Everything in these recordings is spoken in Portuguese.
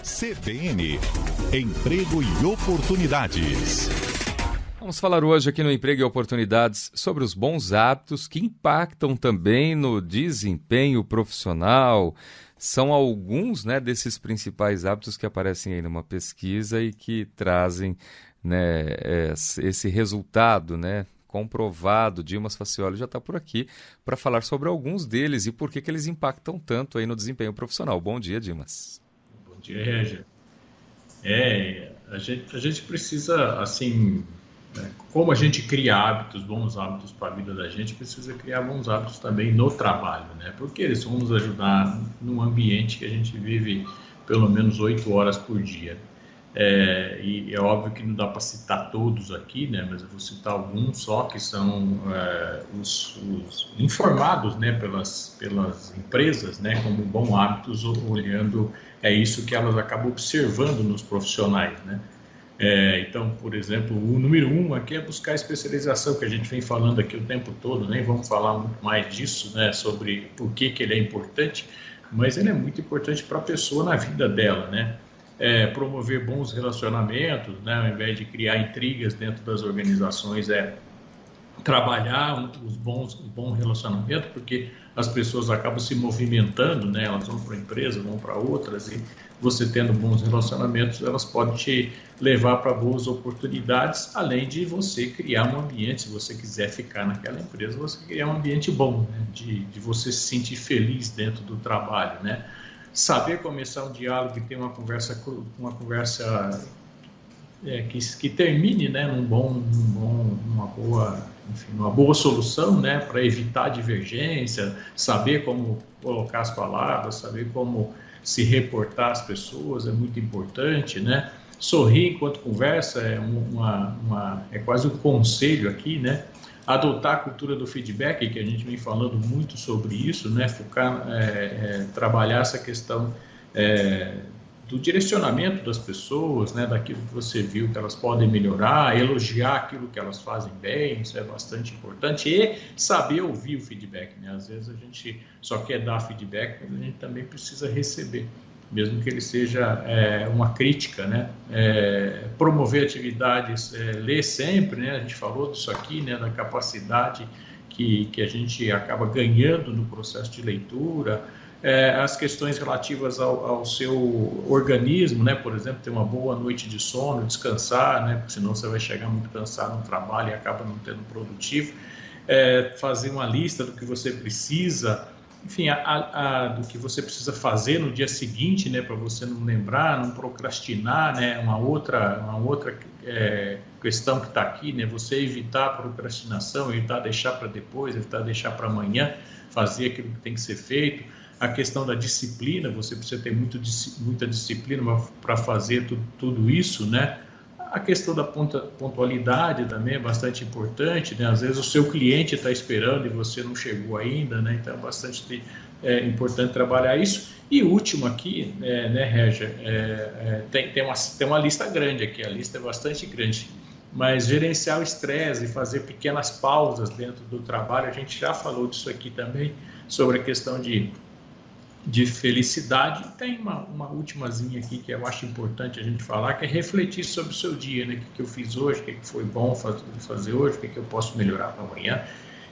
CBN, Emprego e Oportunidades. Vamos falar hoje aqui no Emprego e Oportunidades sobre os bons hábitos que impactam também no desempenho profissional. São alguns, desses principais hábitos que aparecem aí numa pesquisa e que trazem, esse resultado, comprovado. Dimas Facioli já está por aqui para falar sobre alguns deles e por que eles impactam tanto aí no desempenho profissional. Bom dia, Dimas. Bom dia, Régia. A gente precisa, assim, como a gente cria hábitos, bons hábitos para a vida da gente, precisa criar bons hábitos também no trabalho, porque eles vão nos ajudar num ambiente que a gente vive pelo menos 8 horas por dia. E é óbvio que não dá para citar todos aqui, mas eu vou citar alguns só que são os informados pelas empresas, como bons hábitos, olhando isso que elas acabam observando nos profissionais, Então, por exemplo, o número 1 aqui é buscar especialização, que a gente vem falando aqui o tempo todo, nem vamos falar muito mais disso, sobre por que ele é importante, mas ele é muito importante para a pessoa na vida dela, promover bons relacionamentos, ao invés de criar intrigas dentro das organizações, trabalhar o bom relacionamento, porque as pessoas acabam se movimentando, elas vão para uma empresa, vão para outras, e você tendo bons relacionamentos, elas podem te levar para boas oportunidades, além de você criar um ambiente, se você quiser ficar naquela empresa, você criar um ambiente bom, de você se sentir feliz dentro do trabalho, Saber começar um diálogo e ter uma conversa que termine, numa boa solução, para evitar divergência, saber como colocar as palavras, saber como se reportar às pessoas é muito importante, Sorrir enquanto conversa é quase um conselho aqui, Adotar a cultura do feedback, que a gente vem falando muito sobre isso, focar, trabalhar essa questão do direcionamento das pessoas, daquilo que você viu que elas podem melhorar, elogiar aquilo que elas fazem bem, isso é bastante importante, e saber ouvir o feedback, Às vezes a gente só quer dar feedback, mas a gente também precisa receber, mesmo que ele seja uma crítica, promover atividades, ler sempre, a gente falou disso aqui, da capacidade que a gente acaba ganhando no processo de leitura, as questões relativas ao seu organismo, por exemplo, ter uma boa noite de sono, descansar, porque senão você vai chegar muito cansado no trabalho e acaba não tendo produtivo, fazer uma lista do que você precisa, enfim, do que você precisa fazer no dia seguinte, para você não lembrar, não procrastinar, uma outra questão que está aqui, você evitar a procrastinação, evitar deixar para depois, evitar deixar para amanhã, fazer aquilo que tem que ser feito. A questão da disciplina, você precisa ter muita disciplina para fazer tudo isso, A questão da pontualidade também é bastante importante, Às vezes o seu cliente está esperando e você não chegou ainda, Então é bastante importante trabalhar isso. E último aqui, Régia, tem uma lista grande aqui, a lista é bastante grande, mas gerenciar o estresse e fazer pequenas pausas dentro do trabalho, a gente já falou disso aqui também, sobre a questão de felicidade. Tem uma ultimazinha aqui que eu acho importante a gente falar, que é refletir sobre o seu dia, o que eu fiz hoje, o que foi bom fazer hoje, o que eu posso melhorar para amanhã,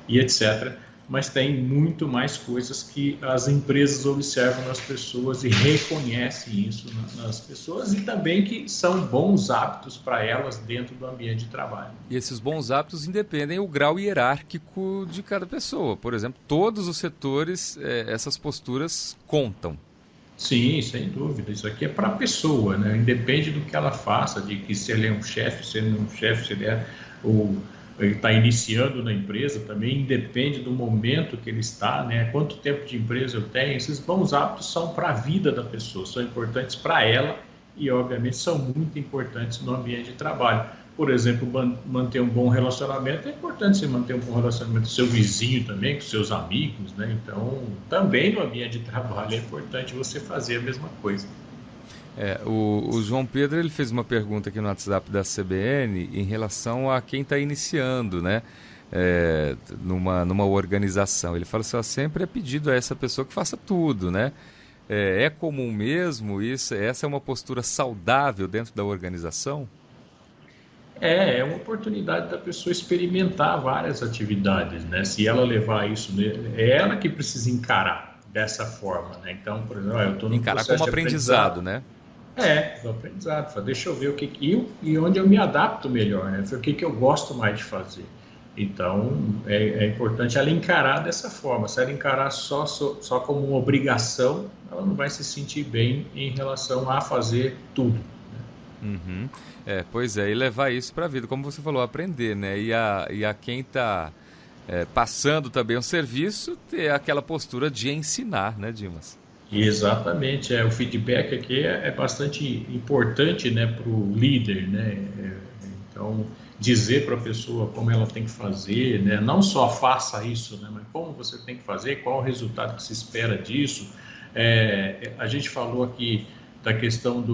e etc. Mas tem muito mais coisas que as empresas observam nas pessoas e reconhecem isso nas pessoas, e também que são bons hábitos para elas dentro do ambiente de trabalho. E esses bons hábitos independem o grau hierárquico de cada pessoa. Por exemplo, todos os setores, essas posturas contam. Sim, sem dúvida. Isso aqui é para a pessoa, Independe do que ela faça, de que se ele é um chefe, se ele não é um chefe, se ele ele está iniciando na empresa, também independe do momento que ele está, Quanto tempo de empresa eu tenho. Esses bons hábitos são para a vida da pessoa, são importantes para ela e, obviamente, são muito importantes no ambiente de trabalho. Por exemplo, manter um bom relacionamento, é importante você manter um bom relacionamento com seu vizinho também, com seus amigos, Então, também no ambiente de trabalho é importante você fazer a mesma coisa. O João Pedro ele fez uma pergunta aqui no WhatsApp da CBN em relação a quem está iniciando, numa organização. Ele fala assim, sempre é pedido a essa pessoa que faça tudo, É comum mesmo isso? Essa é uma postura saudável dentro da organização? É uma oportunidade da pessoa experimentar várias atividades, né? Se ela levar isso, é ela que precisa encarar dessa forma, né? Então, por exemplo, eu estou no Encarar como processo de aprendizado, aprendizado. né? Do aprendizado. Deixa eu ver o e onde eu me adapto melhor, né? O que eu gosto mais de fazer. Então, é importante ela encarar dessa forma. Se ela encarar só como uma obrigação, ela não vai se sentir bem em relação a fazer tudo. Uhum. Pois é, e levar isso para a vida, como você falou, aprender, né? E a quem está passando também o serviço, ter aquela postura de ensinar, né, Dimas? Exatamente, o feedback aqui é bastante importante, né, para o líder, né? Então, dizer para a pessoa como ela tem que fazer, né? Não só faça isso, né, mas como você tem que fazer, qual o resultado que se espera disso. A gente falou aqui da questão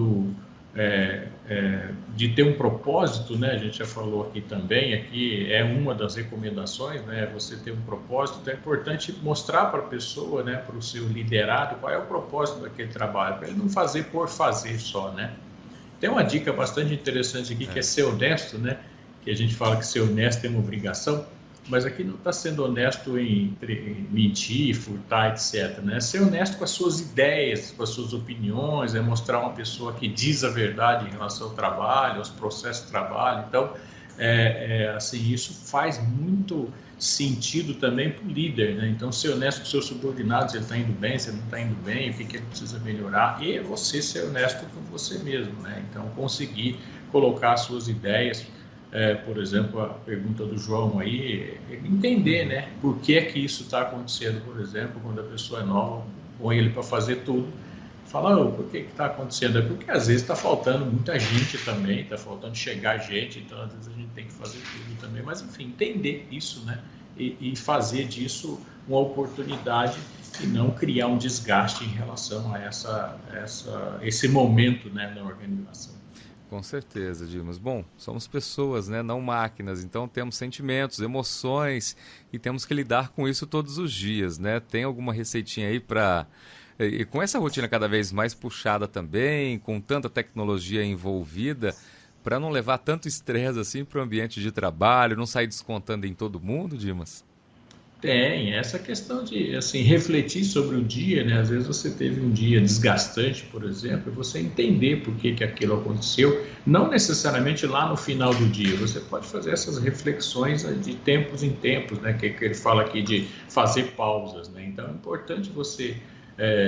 de ter um propósito, né? A gente já falou aqui também, aqui é uma das recomendações, né? Você ter um propósito, então é importante mostrar para a pessoa, né? Para o seu liderado, qual é o propósito daquele trabalho, para ele não fazer por fazer só, né? Tem uma dica bastante interessante aqui, que é ser honesto, né? Que a gente fala que ser honesto é uma obrigação, mas aqui não está sendo honesto em mentir, furtar, etc. Né? Ser honesto com as suas ideias, com as suas opiniões, é mostrar uma pessoa que diz a verdade em relação ao trabalho, aos processos de trabalho. Então, assim, isso faz muito sentido também para o líder, né? Então, ser honesto com os seus subordinados, se ele está indo bem, se ele não está indo bem, o que ele precisa melhorar, e você ser honesto com você mesmo, né? Então, conseguir colocar as suas ideias, por exemplo, a pergunta do João aí, entender, né, por que é que isso está acontecendo, por exemplo, quando a pessoa é nova, põe ele para fazer tudo, fala, por que está acontecendo? É porque às vezes está faltando muita gente também, está faltando chegar gente, então às vezes a gente tem que fazer tudo também, mas enfim, entender isso, né, e fazer disso uma oportunidade e não criar um desgaste em relação a esse momento, né, na organização. Com certeza, Dimas. Bom, somos pessoas, né? Não máquinas, então temos sentimentos, emoções e temos que lidar com isso todos os dias, né? Tem alguma receitinha aí para... E com essa rotina cada vez mais puxada também, com tanta tecnologia envolvida, para não levar tanto estresse assim para o ambiente de trabalho, não sair descontando em todo mundo, Dimas? Tem essa questão de, assim, refletir sobre o dia, né? Às vezes você teve um dia desgastante, por exemplo, e você entender por que aquilo aconteceu, não necessariamente lá no final do dia, você pode fazer essas reflexões de tempos em tempos, né? Que ele fala aqui de fazer pausas, né? Então é importante você,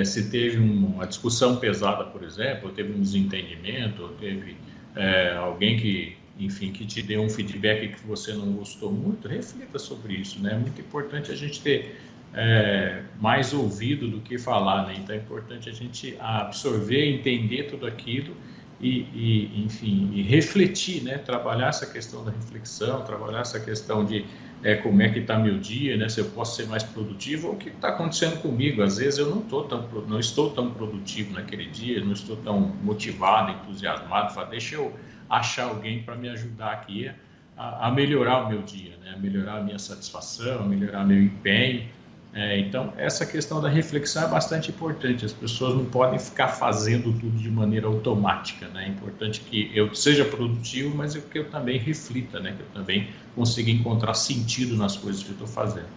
se teve uma discussão pesada, por exemplo, ou teve um desentendimento, ou teve alguém que, enfim, que te deu um feedback que você não gostou muito, reflita sobre isso, né? É muito importante a gente ter mais ouvido do que falar, né? Então é importante a gente absorver, entender tudo aquilo enfim, e refletir, né? Trabalhar essa questão da reflexão, trabalhar essa questão de como é que está meu dia, né? Se eu posso ser mais produtivo ou o que está acontecendo comigo. Às vezes eu não estou tão produtivo naquele dia, não estou tão motivado, entusiasmado. Falo, deixa eu achar alguém para me ajudar aqui a melhorar o meu dia, né? A melhorar a minha satisfação, a melhorar meu empenho. Então, essa questão da reflexão é bastante importante. As pessoas não podem ficar fazendo tudo de maneira automática, né? É importante que eu seja produtivo, mas que eu também reflita, né? Que eu também consiga encontrar sentido nas coisas que eu estou fazendo.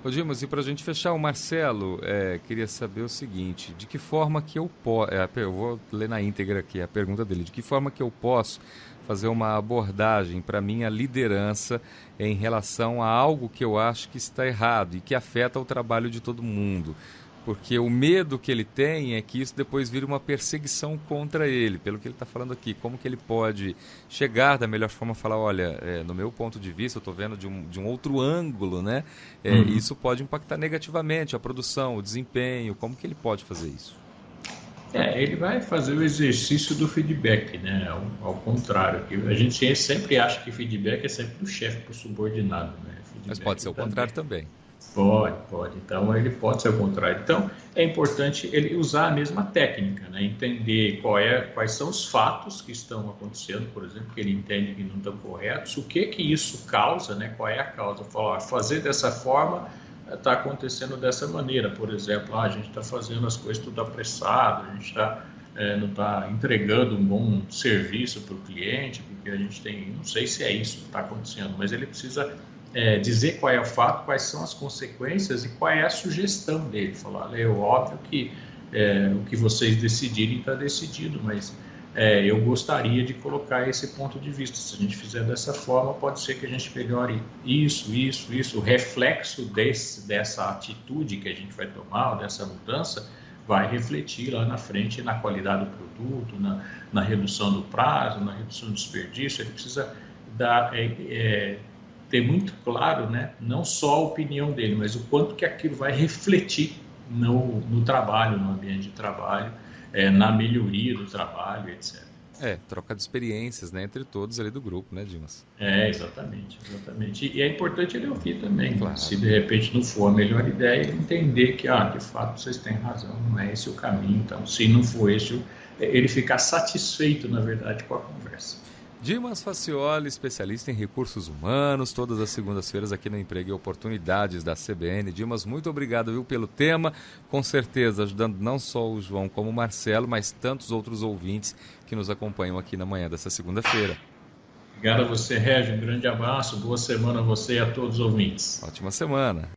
Ô Dimas, e para a gente fechar, o Marcelo queria saber o seguinte, de que forma que eu posso, eu vou ler na íntegra aqui a pergunta dele, de que forma que eu posso fazer uma abordagem para minha liderança em relação a algo que eu acho que está errado e que afeta o trabalho de todo mundo? Porque o medo que ele tem é que isso depois vire uma perseguição contra ele, pelo que ele está falando aqui. Como que ele pode chegar da melhor forma e falar, olha, no meu ponto de vista, eu estou vendo de um outro ângulo, né? Isso pode impactar negativamente a produção, o desempenho. Como que ele pode fazer isso? Ele vai fazer o exercício do feedback, né? Ao contrário, que a gente sempre acha que feedback é sempre do chefe para o subordinado, né? Mas pode ser o contrário também. Pode. Então, ele pode ser o contrário. Então, é importante ele usar a mesma técnica, né? Entender quais são os fatos que estão acontecendo, por exemplo, que ele entende que não estão corretos, o que isso causa, né? Qual é a causa. Fazer dessa forma está acontecendo dessa maneira. Por exemplo, a gente está fazendo as coisas tudo apressado, a gente não está entregando um bom serviço para o cliente, porque a gente tem, não sei se é isso que está acontecendo, mas ele precisa dizer qual é o fato, quais são as consequências e qual é a sugestão dele. Falar, é óbvio que o que vocês decidirem está decidido, mas eu gostaria de colocar esse ponto de vista. Se a gente fizer dessa forma, pode ser que a gente melhore isso. O reflexo dessa atitude que a gente vai tomar, dessa mudança, vai refletir lá na frente na qualidade do produto, na redução do prazo, na redução do desperdício. Ele precisa ter muito claro, né, não só a opinião dele, mas o quanto que aquilo vai refletir no trabalho, no ambiente de trabalho, na melhoria do trabalho, etc. Troca de experiências, né, entre todos ali do grupo, né, Dimas? Exatamente. E é importante ele ouvir também. Claro. Se de repente não for a melhor ideia, ele entender que, de fato, vocês têm razão, não é esse o caminho. Então, se não for esse, ele ficar satisfeito, na verdade, com a conversa. Dimas Facioli, especialista em recursos humanos, todas as segundas-feiras aqui no Emprego e Oportunidades da CBN. Dimas, muito obrigado, viu, pelo tema, com certeza ajudando não só o João como o Marcelo, mas tantos outros ouvintes que nos acompanham aqui na manhã dessa segunda-feira. Obrigado a você, Régio, um grande abraço, boa semana a você e a todos os ouvintes. Ótima semana.